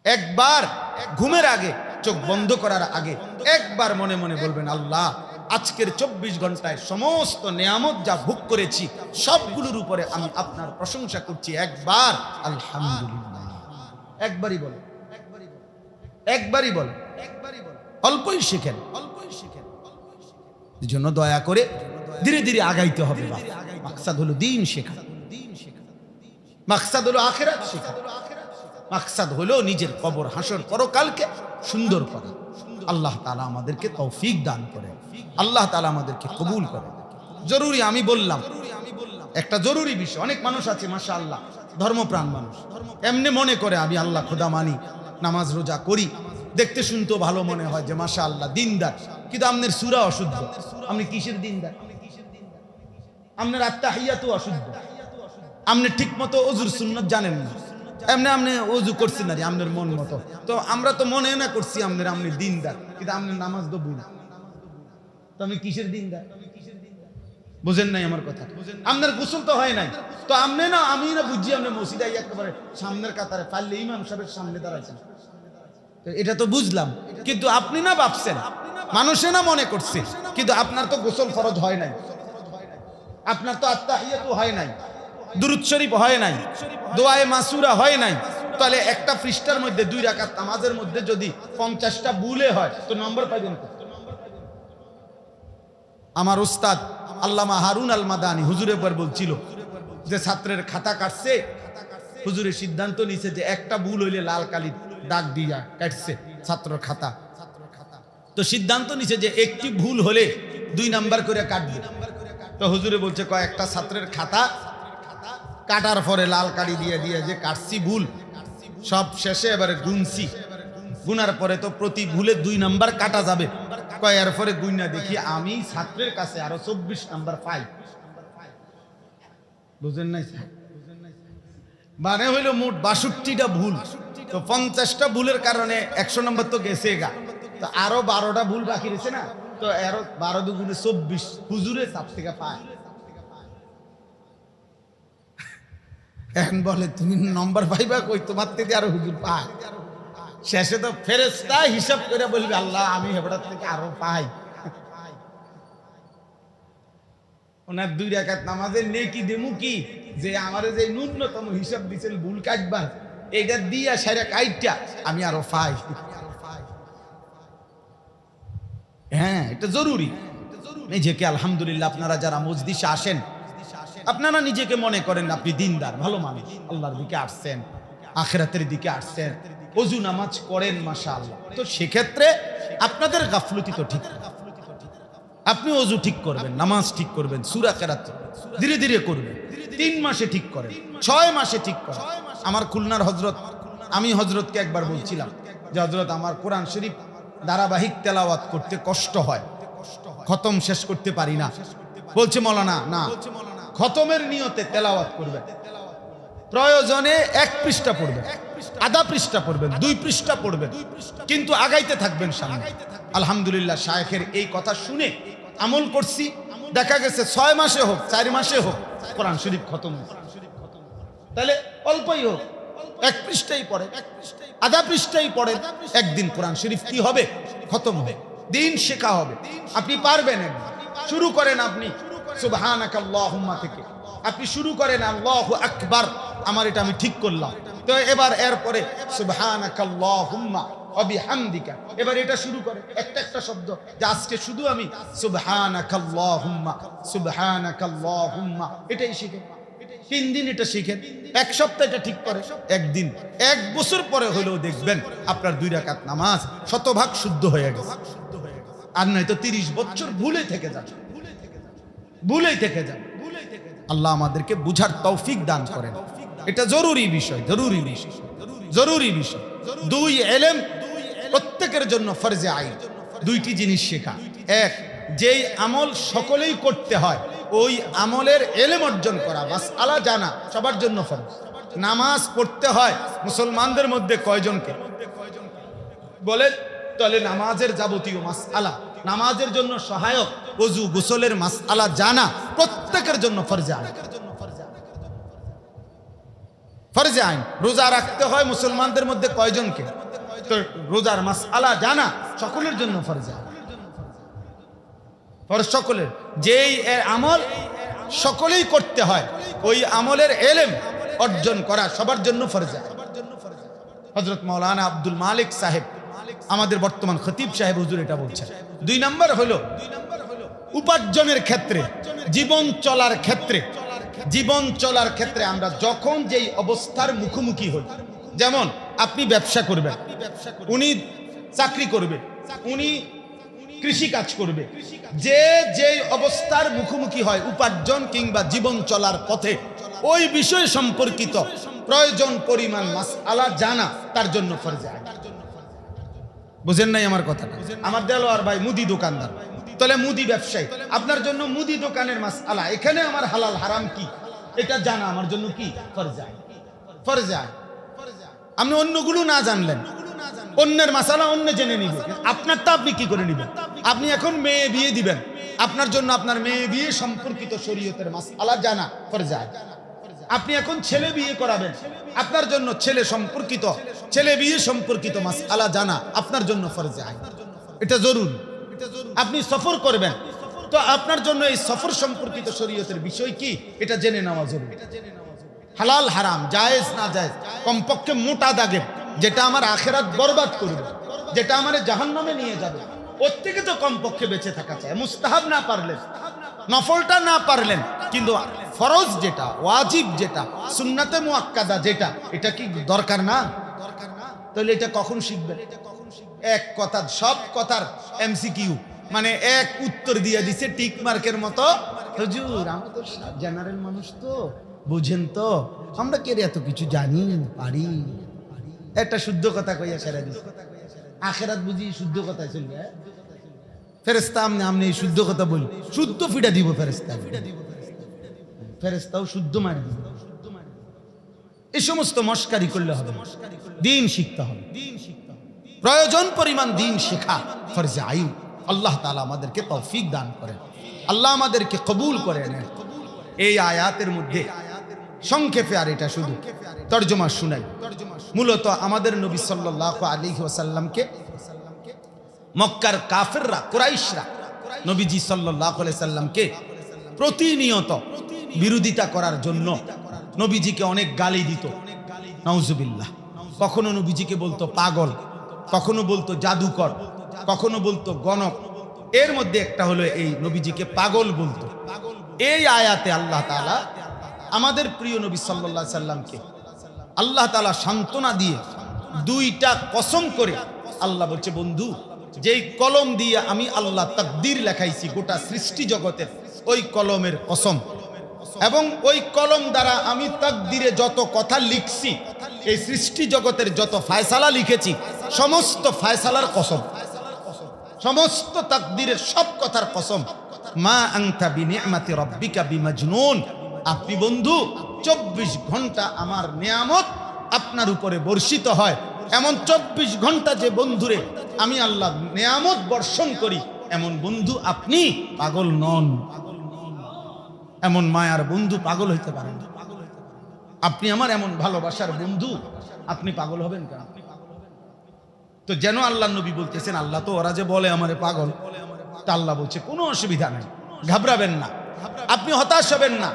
একবার ঘুমের আগে, চোখ বন্ধ করার আগে একবার মনে মনে বলবেন, আল্লাহ আজকের 24 ঘন্টায় সমস্ত নিয়ামত যা ভোগ করেছি সবগুলোর উপরে আমি আপনার প্রশংসা করছি, একবার আলহামদুলিল্লাহ। একবারই বল, একবারই বল, অল্পই শিখেন। এই জন্য দয়া করে ধীরে ধীরে আগাইতে হবে। মাকসাদ হলো দ্বীন শেখা, মাকসাদ হলো আখিরাত শেখা, মাকসাদ হলো নিজের কবর হাসর পরকালকে সুন্দর করা। আল্লাহ তাআলা আমাদেরকে তৌফিক দান করে, আল্লাহ তাআলা আমাদেরকে কবুল করে। জরুরি, আমি বললাম একটা জরুরি বিষয়। অনেক মানুষ আছে মাশাআল্লাহ ধর্মপ্রাণ মানুষ, এমনি মনে করে আমি আল্লাহ খোদা মানি, নামাজ রোজা করি, দেখতে শুনতে ভালো মনে হয় যে মাশাআল্লাহ দিনদার, কিন্তু আপনার সূরা অশুদ্ধ। আপনি কিসের দিনদার? আপনার আত্তাহিয়াতু অশুদ্ধ, আপনি ঠিক মতো ওযুর সুন্নাত জানেন না, এমনি আপনি ওযু করছেন না আপনার মন মতো। তো আমরা তো মনে না করছি আপনি দিনদার, কিন্তু আপনার নামাজ তো বুঝি না, তো আমি কিসের দিনদার? বুঝেন নাই আমার কথা? আপনার গোসল তো হয় নাই, তো আপনি না আমি না বুঝি আপনি মসজিদে একেবারে সামনের কাতারে পারলে ইমাম সাহেবের সামনে দাঁড়াইছেন, এটা তো বুঝলাম। কিন্তু আপনি না ভাবছেন, মানুষে না মনে করছে, কিন্তু আপনার তো গোসল ফরজ হয় নাই, আপনার তো আত্তাহিয়াতু হয় নাই, দুরূদ শরীফ হয় নাই, দোয়ায়ে মাসুরা হয় নাই। তাহলে একটা পৃষ্ঠার মধ্যে 2 রাকাত নামাজের মধ্যে যদি 50টা ভুলে হয় তো নম্বর পাইবেন কত? আমার উস্তাদ আল্লামা হারুন আল মাদানী হুজুর একবার বলছিল যে ছাত্রের খাতা কাটছে, হুজুরের সিদ্ধান্ত নিছে যে একটা ভুল হইলে লাল কালি দাগ দিয়া কাটছে ছাত্রের খাতা, তো সিদ্ধান্ত নিছে যে একটি ভুল হলে 2 নাম্বার করে কাটবে। তো হুজুরে বলছে কয়েকটা ছাত্রের খাতা কাটার পরে লাল কালি দিয়ে দিয়ে যে কাটছি ভুল, সব শেষে এবারে গুনছি, গুনার পরে তো প্রতি ভুলে 2 নাম্বার কাটা যাবে। এর পরে গুইনা দেখি আমি ছাত্রের কাছে আরো 24 নাম্বার পাই। বুঝেন নাই? মানে হইলো মোট 62টা ভুল, তো 50টা ভুলের কারণে 100 নাম্বার তো গেছে গা, তো আরো 12টা ভুল বাকি রয়েছে না, তো আরো 12 দুগুণে 24 হুজুরে সাত থেকে পায়। এখন বলে তুমি নম্বর পাইবা কই, তোমার থেকে আরো হুজুর পায়। শেষে তো ফেরেশতা হিসাব করে বলবে আল্লাহ আমি হেবড়ার থেকে আরো পাই। ওনার 2 রাকাত নামাজের নেকি দেমু কি, যে আমারে যে ন্যূনতম হিসাব দিছেন ভুল কাটবা, এইটা দিয়া সারা কাইটা আমি আরো পাই। হ্যাঁ, এটা জরুরি। নিজেকে আলহামদুলিল্লাহ, আপনারা যারা মজলিসে আসেন আপনারা নিজেকে মনে করেন আপনি দিনদার, ভালো মানুষ, আল্লাহর দিকে আসছেন, আখিরাতের দিকে আসছেন, ওযু নামাজ করেন মাশাআল্লাহ। তো সেক্ষেত্রে আপনাদের গাফলতি তো ঠিক, আপনি ওযু ঠিক করবেন, নামাজ ঠিক করবেন, সূরা কেরাত ধীরে ধীরে করবেন, 3 মাসে ঠিক করেন, 6 মাসে ঠিক করেন। আমার খুলনার হযরত, আমি হযরতকে একবার বলছিলাম যে হযরত আমার কোরআন শরীফ ধারাবাহিক তেলাওয়াত করতে কষ্ট হয়, খতম শেষ করতে পারি না। বলছে মাওলানা না, খতমের নিয়তে তেলাওয়াত করবেন, প্রয়োজনে 1 পৃষ্ঠা পড়বেন, আধা পৃষ্ঠা পড়বেন, 2 পৃষ্ঠা পড়বেন, কিন্তু আগাইতে থাকবেন সামনে। আলহামদুলিল্লাহ শায়েখের এই কথা শুনে আমল করছি, দেখা গেছে 6 মাসে হোক 4 মাসে হোক কোরআন শরীফ খতম। তাহলে অল্পই হোক, 1 পৃষ্ঠাই পড়ে, আধা পৃষ্ঠাই পড়ে, একদিন কোরআন শরীফ কি হবে? খতম হবে, দিন শেখা হবে। আপনি পারবেন, শুরু করেন আপনি সুবহানাকাল্লাহুম্মা থেকে, আপনি শুরু করেন আল্লাহু আকবার, আমার এটা আমি ঠিক করলাম, তো এবার এরপরে সুবহানাকাল্লাহুম্মা ওয়া বিহামদিকা, এবার এটা শুরু করে একটা একটা শব্দ, যে আজকে শুধু আমি সুবহানাকাল্লাহুম্মা সুবহানাকাল্লাহুম্মা, এটাই শিখেন। 3 দিন এটা শিখেন, 1 সপ্তাহ এটা ঠিক করে, 1 দিন, 1 বছর পরে হলেও দেখবেন আপনার 2 রাকাত নামাজ শতভাগ শুদ্ধ হয়ে গেছে। আর নয়তো 30 বছর ভুলে থেকে যাবে, ভুলেই থেকে যাবে। আল্লাহ আমাদেরকে বুঝার তৌফিক দান করেন। এটা জরুরি বিষয়, জরুরি বিষয়, জরুরি বিষয়। 2 ইলম প্রত্যেকের জন্য ফরজে আইন, 2টি জিনিস শেখা। 1, যেই আমল সকলেই করতে হয় ওই আমলের ইলম অর্জন করা, মাসআলা জানা সবার জন্য ফরজ। নামাজ পড়তে হয় মুসলমানদের মধ্যে কয়জনকে বলে? তাহলে নামাজের যাবতীয় মাসআলা, নামাজের জন্য সহায়ক ওযু গোসলের মাসআলা জানা প্রত্যেকের জন্য ফরজ আইন। ফরজে আইন। রোজা রাখতে হয় মুসলমানদের মধ্যে কয়জনকে? তো রোজার মাসআলা জানা সকলের জন্য ফরজে আইন, ফরজ সকলের। যেই আমল সকলেই করতে হয়, ওই আমলের এলেম অর্জন করা সবার জন্য ফরজে আইন। হযরত মাওলানা আব্দুল মালিক সাহেব, আমাদের বর্তমান খতিব সাহেব হুজুর এটা বলছেন। 2 নম্বর হলো উপার্জনের ক্ষেত্রে, জীবন চলার ক্ষেত্রে, জীবন চলার ক্ষেত্রে আমরা যখন যেই অবস্থার মুখোমুখি হই, যেমন আপনি ব্যবসা করবেন, উনি চাকরি করবে, উনি কৃষি কাজ করবে, যে যেই অবস্থার মুখোমুখি হয় উপার্জন কিংবা জীবন চলার পথে, ওই বিষয় সম্পর্কিত প্রয়োজন পরিমাণ মাসআলা জানা তার জন্য ফরজে আইন। বুঝেন নাই আমার কথাটা? আমার দেলোয়ার ভাই মুদি দোকানদার, তাহলে মুদি ব্যবসায়ী, আপনার জন্য মুদি দোকানের মাসআলা, এখানে আমার হালাল হারাম কি এটা জানা আমার জন্য কি ফরজে আইন। ফরজে আইন। আপনি অন্যগুলো না জানলেন, অন্যের মাসআলা অন্য জেনে নিবে, আপনারটা আপনি কি করে নিবেন? আপনি এখন মেয়ে বিয়ে দিবেন, আপনার জন্য আপনার মেয়ে বিয়ে সম্পর্কিত শরীয়তের মাসআলা জানা ফরজে আইন। আপনি এখন ছেলে বিয়ে করাবেন, আপনার জন্য ছেলে সম্পর্কিত, ছেলে বিয়ে সম্পর্কিত মাসআলা জানা আপনার জন্য ফরজে আইন, এটা জরুরি। আপনি সফর করবেন, তো আপনার জন্য এই সফর সম্পর্কিত শরীয়তের বিষয় কি এটা জেনে নেওয়া জরুরি। হালাল হারাম, জায়েজ না জায়েজ, কমপক্ষে মোটা দাগে যেটা আমার আখিরাত বরবাদ করবে, যেটা আমার জাহান্নামে নিয়ে যাবে, ওর থেকে তো কমপক্ষে বেঁচে থাকা চাই। মুস্তাহাব না পারলেন, নফলটা না পারলেন, কিন্তু ফরজ যেটা, ওয়াজিব যেটা, সুন্নাতে মুআক্কাদা যেটা, এটা কি দরকার না? তাহলে এটা কখন শিখবেন? এক কথা, সব কথার এমসিকিউ, মানে এক উত্তর দিয়ে দিছে টিক মার্কের মতো। হুজুর আমরা তো জেনারেল মানুষ, তো বুঝেন তো, আমরা কে এত কিছু জানি পারি, একটা শুদ্ধ কথা কইয়া সেরা দিছে। আখিরাত বুঝি শুদ্ধ কথা চলবে? ফেরেশতা আমনে এই শুদ্ধ কথা বলি, শুদ্ধ ফিটা দিব ফেরেশতা, ফেরেশতাও শুদ্ধ মারি দিব। এই সমস্ত মস্কারি করলে হবে? দিন শিখতে হবে, প্রয়োজন পরিমাণ দিন শেখা ফরজে আইন। আল্লাহ তাআলা আমাদেরকে তৌফিক দান করেন, আল্লাহ আমাদেরকে কবুল করে নেন। এই আয়াতের মধ্যে সংক্ষেপে, আর এটা শুধু তরজমা শুনাই, মূলত আমাদের নবী সাল্লাল্লাহু আলাইহি ওয়াসাল্লামকে মক্কার কাফেররা, কুরাইশরা নবীজি সাল্লাল্লাহু আলাইহি সাল্লামকে প্রতিনিয়ত বিরোধিতা করার জন্য নবীজিকে অনেক গালি দিত, নাউজুবিল্লাহ। কখনো নবীজিকে বলতো পাগল, কখনো বলতো জাদুকর, কখনো বলতো গণক। এর মধ্যে একটা হলো এই নবীজিকে পাগল বলতো। এই আয়াতে আল্লাহ তাআলা আমাদের প্রিয় নবী সাল্লাল্লাহু আলাইহি সাল্লামকে আল্লাহ তাআলা সান্ত্বনা দিয়ে 2টা কসম করে আল্লাহ বলছে, বন্ধু, যেই কলম দিয়ে আমি আল্লাহ তাকদীর লেখাইছি গোটা সৃষ্টি জগতের, ওই কলমের কসম, এবং ওই কলম দ্বারা আমি তাকদীরে যত কথা লিখছি, এই সৃষ্টি জগতের যত ফায়সালা লিখেছি, সমস্ত ফায়সালার কসম, সমস্ত তাকদীরের সব কথার কসম। মা আনতা বিনিআমাতি রাব্বিকা বিমাজনুন, আপনি বন্ধু 24 ঘন্টা আমার নিয়ামত আপনার উপরে বর্ষিত হয়, এমন 24 ঘন্টা যে বন্ধুরে আমি আল্লাহ নিয়ামত বর্ষণ করি, এমন বন্ধু আপনি পাগল নন। এমন মায়ার বন্ধু পাগল হইতে পারেন? আপনি আমার এমন ভালোবাসার বন্ধু, আপনি পাগল হবেন কেন? তো যেন আল্লাহ নবী বলতেছেন, আল্লাহ তো ওরা যে বলে আমারে পাগল, তা আল্লাহ বলছে কোনো অসুবিধা নাই, ঘাবড়াবেন না, আপনি হতাশ হবেন না,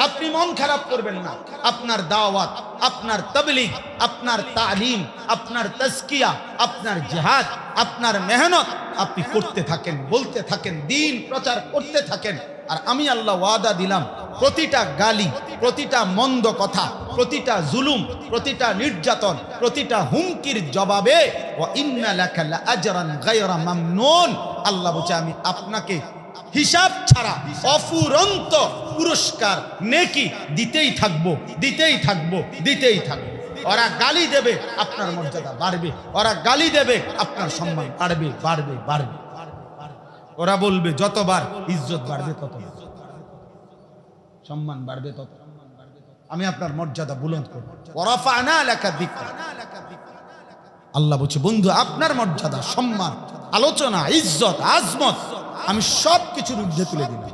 আপনি মন খারাপ করবেন না। আপনার দাওয়াত, আপনার তাবলীগ, আপনার তালিম, আপনার তাজকিয়া, আপনার জিহাদ, আপনার মেহনত আপনি করতে থাকেন, বলতে থাকেন, দিন প্রচার করতে থাকেন। আর আমি আল্লাহ ওয়াদা দিলাম, প্রতিটা গালি, প্রতিটা মন্দ কথা, প্রতিটা জুলুম, প্রতিটা নির্যাতন, প্রতিটা হুমকির জবাবে ওয়া ইন্না লাকা লাআজরান গায়রা মামনুন, আল্লাহ বলছে আমি আপনাকে হিসাব ছাড়া অফুরন্ত পুরস্কার, নেকি দিতেই থাকবো, দিতেই থাকবো, দিতেই থাকবো। ওরা গালি দেবে, আপনার মর্যাদা বাড়বে, ওরা গালি দেবে, আপনার সম্মান বাড়বে, বাড়বে, বাড়বে। ওরা বলবে যতবার, ইজ্জত বাড়বে ততবার, সম্মান বাড়বে তত, আমি আপনার মর্যাদা বুলন্দ করব। ওয়ারাফা'না লাকা যিকরা, আল্লাহ বলছে বন্ধু আপনার মর্যাদা, সম্মান, আলোচনা, ইজ্জত, আজমত আমি সব কিছুর ঊর্ধ্বে তুলে দিলাম,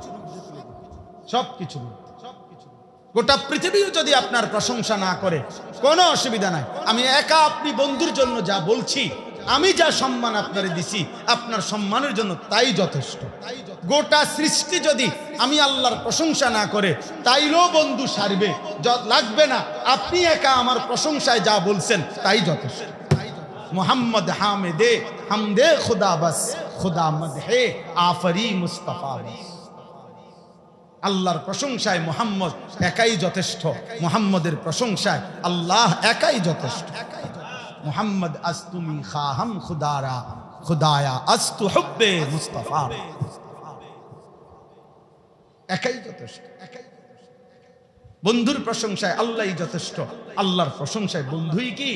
সব কিছুর। গোটা পৃথিবীও যদি আপনার প্রশংসা না করে কোনো অসুবিধা নাই। আমি একা আপনি বন্ধুর জন্য যা বলছি, আমি যা সম্মান আপনারে দিছি আপনার সম্মানের জন্য তাই যথেষ্ট। গোটা সৃষ্টি যদি আমি আল্লাহর প্রশংসা না করে তাইলেও বন্ধু সারবে, লাগবে না। আপনি একা আমার প্রশংসায় যা বলছেন তাই যথেষ্ট। মোহাম্মদ হামেদে হামদে খুদা বাস, খুদা মদহে আফরি মুস্তাফা বাস। আল্লাহর প্রশংসায় মোহাম্মদ একাই যথেষ্ট, মোহাম্মদের প্রশংসায় আল্লাহ একাই যথেষ্ট। মোহাম্মদ আস্তুমি খাহাম খুদারা, খুদায়া আস্তু হুব্বে মুস্তাফা। একাই যথেষ্ট। বন্ধুর প্রশংসায় আল্লাহই যথেষ্ট, আল্লাহর প্রশংসায় বন্ধুই কি।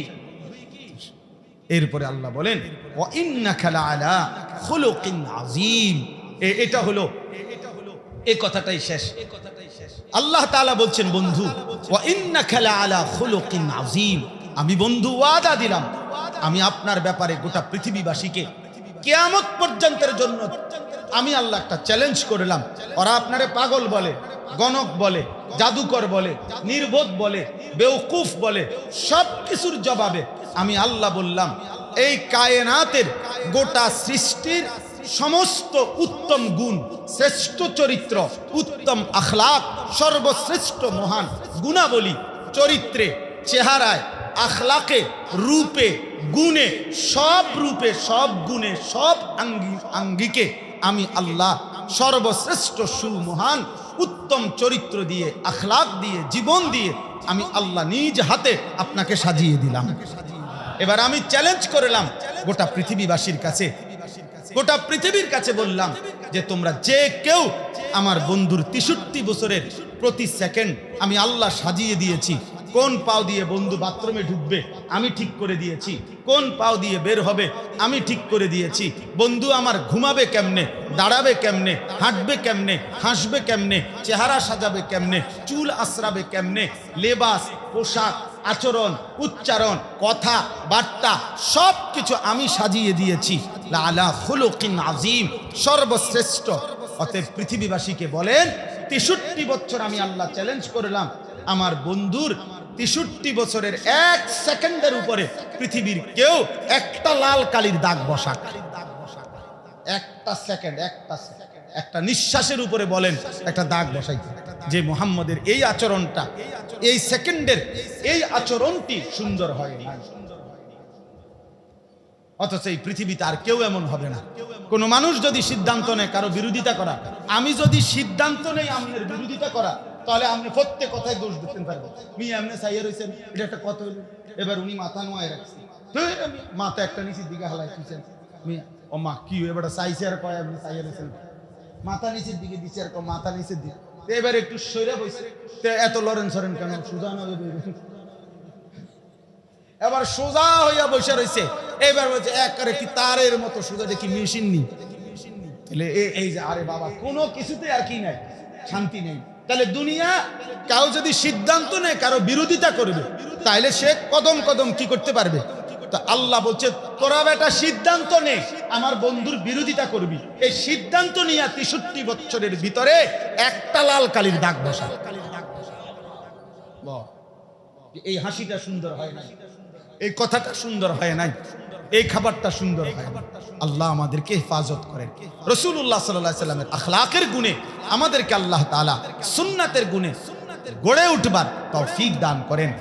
এরপরে আল্লাহ বলেন ওয়া ইন্নাকা লাআলা খুলুকিন আযীম। এটা হলো এই কথাটাই শেষ। আল্লাহ তাআলা বলছেন বন্ধু ওয়া ইন্নাকা লাআলা খুলুকিন আযীম, আমি বন্ধু ওয়াদা দিলাম আমি আপনার ব্যাপারে গোটা পৃথিবীবাসীকে কিয়ামত পর্যন্তের জন্য আমি আল্লাহ একটা চ্যালেঞ্জ করলাম। ওরা আপনারে পাগল বলে, গণক বলে, জাদুকর বলে, নির্বোধ বলে, বেওকুফ বলে, সব কিছুর জবাবে আমি আল্লাহ বললাম এই কায়নাতের গোটা সৃষ্টির সমস্ত উত্তম গুণ, শ্রেষ্ঠ চরিত্র, উত্তম আখলাক, সর্বশ্রেষ্ঠ মহান গুণাবলী, চরিত্রে, চেহারায়, আখলাকে, রূপে, গুণে, সব রূপে, সব গুণে, সব আঙ্গিকে আমি আল্লাহ সর্বশ্রেষ্ঠ সুমহান উত্তম চরিত্র দিয়ে, আখলাক দিয়ে, জীবন দিয়ে আমি আল্লাহ নিজ হাতে আপনাকে সাজিয়ে দিলাম। এবার আমি চ্যালেঞ্জ করলাম গোটা পৃথিবীবাসীর কাছে, গোটা পৃথিবীর কাছে বললাম যে তোমরা যে কেউ আমার বন্ধুর 63 বছরের প্রতি সেকেন্ড আমি আল্লাহ সাজিয়ে দিয়েছি। কোন পাও দিয়ে বন্ধু বাথরুমে ঢুকবে আমি ঠিক করে দিয়েছি, কোন পাও দিয়ে বের হবে আমি ঠিক করে দিয়েছি। বন্ধু আমার ঘুমাবে কেমনে, দাঁড়াবে কেমনে, হাঁটবে কেমনে, হাসবে কেমনে, চেহারা সাজাবে কেমনে, চুল আশ্রাবে কেমনে, লেবাস, পোশাক, আচরণ, উচ্চারণ, কথা, বার্তা সব কিছু আমি সাজিয়ে দিয়েছি। লাআলা খুলুকিন আযীম, সর্বশ্রেষ্ঠ। অতএব পৃথিবীবাসীকে বলেন 63 বছর আমি আল্লাহ চ্যালেঞ্জ করলাম আমার বন্ধুর 63 বছরের 1 সেকেন্ডের উপরে পৃথিবীর কেউ একটা লাল কালির দাগ বসাক। একটা সেকেন্ড, একটা নিঃশ্বাসের উপরে বলেন একটা দাগ বসাই, যে মুহাম্মদের এই আচরণটা, এই সেকেন্ডের এই আচরণটি সুন্দর হয় না। অথচ এই পৃথিবীতে আর কেউ এমন হবে না। কোন মানুষ যদি সিদ্ধান্ত নেয় কারো বিরোধিতা করা, আমি যদি সিদ্ধান্ত নেই আপনার বিরোধিতা করা, তাহলে আপনি প্রত্যেক কথায় দোষ দিতে পারবেন। মিয়া এমনি চাইয়া রয়েছেন, এটা একটা কথা হইল। এবার উনি মাথা নোয়ায় রাখছে, মাথা একটা নিচের দিকে হালাই দিচ্ছেন। মিয়া ও মা কি এবার চাইছে আর কয় আপনি চাইয়া রয়েছেন, মাথা নিচের দিকে দিচ্ছে আর মাথা নিচের দিকে। এবার একটু সইরা বসে, এত লড়েন সরেন কেন, সোজা নয়। এবার সোজা হইয়া বসে রয়েছে, এবার বলছে একেবারে কি তারের মতো সোজা, দেখি মেশিন নি। এই যে আরে বাবা কোনো কিছুতে আর কি নাই, শান্তি নেই। তাহলে দুনিয়া কাউ যদি সিদ্ধান্ত নেয় কারো বিরোধিতা করবে, তাইলে সে কদম কদম কি করতে পারবে। তো আল্লাহ বলছে তোরা বেটা সিদ্ধান্ত নে আমার বন্ধুর বিরোধিতা করবি, এই সিদ্ধান্ত নিয়ে 63 বছরের ভিতরে একটা লাল কালির দাগ বসা। এই হাসিটা সুন্দর হয় নাই, এই কথাটা সুন্দর হয় নাই, এই খাবারটা সুন্দর হয় না। আল্লাহ আমাদেরকে হেফাজত করেন। রাসূলুল্লাহ সাল্লাল্লাহু আলাইহি ওয়াসাল্লামের আখলাকের গুণে আমাদেরকে আল্লাহ তাআলা সুন্নাতের গুণে গড়ে উঠবার তৌফিক দান করেন।